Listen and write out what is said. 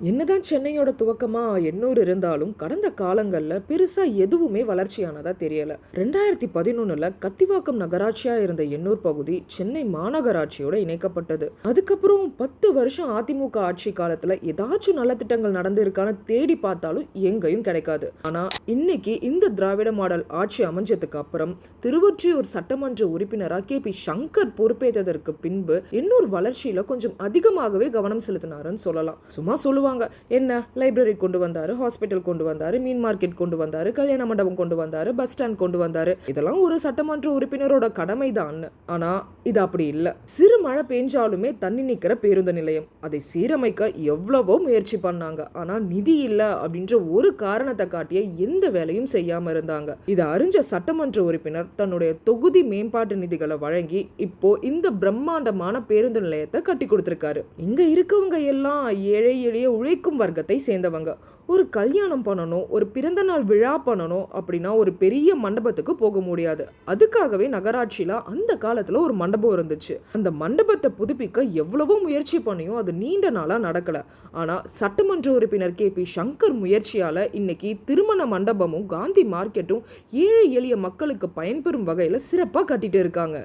என்னதான் சென்னையோட துவக்கமா எண்ணூர் இருந்தாலும் கடந்த காலங்கள்ல பெருசா எதுவுமே வளர்ச்சியானதா தெரியல. 2011ல கத்திவாக்கம் நகராட்சியா இருந்த எண்ணூர் பகுதி சென்னை மாநகராட்சியோட இணைக்கப்பட்டது. அதுக்கப்புறம் 10 வருஷம் அதிமுக ஆட்சி காலத்துல ஏதாச்சும் நல்ல திட்டங்கள் நடந்திருக்கான்னு தேடி பார்த்தாலும் எங்கேயும் கிடைக்காது. ஆனா இன்னைக்கு இந்த திராவிட மாடல் ஆட்சி அமைஞ்சதுக்கு அப்புறம் திருவொற்றியூர் சட்டமன்ற உறுப்பினரா KP சங்கர் பொறுப்பேற்றதற்கு பின்பு எண்ணூர் வளர்ச்சியில கொஞ்சம் அதிகமாகவே கவனம் செலுத்தினாருன்னு சொல்லலாம். சும்மா சொல்லுவாங்க, என்ன லைப்ரரி கொண்டு வந்தாரு, ஹாஸ்பிட்டல் கொண்டு வந்தாரு, மீன் மார்க்கெட் கொண்டு வந்தாரு, கல்யாண மண்டபம் கொண்டு வந்தாரு, பஸ் ஸ்டாண்ட் கொண்டு வந்தாரு, இதெல்லாம் ஒரு சட்டமன்ற உறுப்பினரோட கடமை தான். ஆனா இது அப்படி இல்ல. சிறு மழை பெஞ்சாலுமே தண்ணி நிக்கிற பேருந்து நிலையம், அதை சீரமைக்க எவ்வளவோ முயற்சி பண்ணாங்க. ஆனா நிதி இல்ல அப்படின்ற ஒரு காரணத்தை காட்டிய எந்த வேலையும் செய்யாம இருந்தாங்க. இதை அறிஞ்ச சட்டமன்ற உறுப்பினர் தன்னுடைய தொகுதி மேம்பாட்டு நிதிகளை வழங்கி இப்போ இந்த பிரம்மாண்டமான பேருந்து நிலையத்தை கட்டி கொடுத்திருக்காரு. இங்க இருக்கவங்க எல்லாம் ஏழை எளிய உழைக்கும் வர்க்கத்தை சேர்ந்தவங்க. ஒரு கல்யாணம் பண்ணணும், ஒரு பிறந்த நாள் விழா பண்ணணும் அப்படின்னா ஒரு பெரிய மண்டபத்துக்கு போக முடியாது. அதுக்காகவே நகராட்சியில அந்த காலத்துல ஒரு மண்டபம் இருந்துச்சு. அந்த மண்டபத்தை புதுப்பிக்க எவ்வளவோ முயற்சி பண்ணியும் அது நீண்ட நாளா நடக்கல. ஆனா சட்டமன்ற உறுப்பினர் KP சங்கர் முயற்சியால இன்னைக்கு திருமண மண்டபமும் காந்தி மார்க்கெட்டும் ஏழை எளிய மக்களுக்கு பயன்பெறும் வகையில சிறப்பா கட்டிட்டு இருக்காங்க.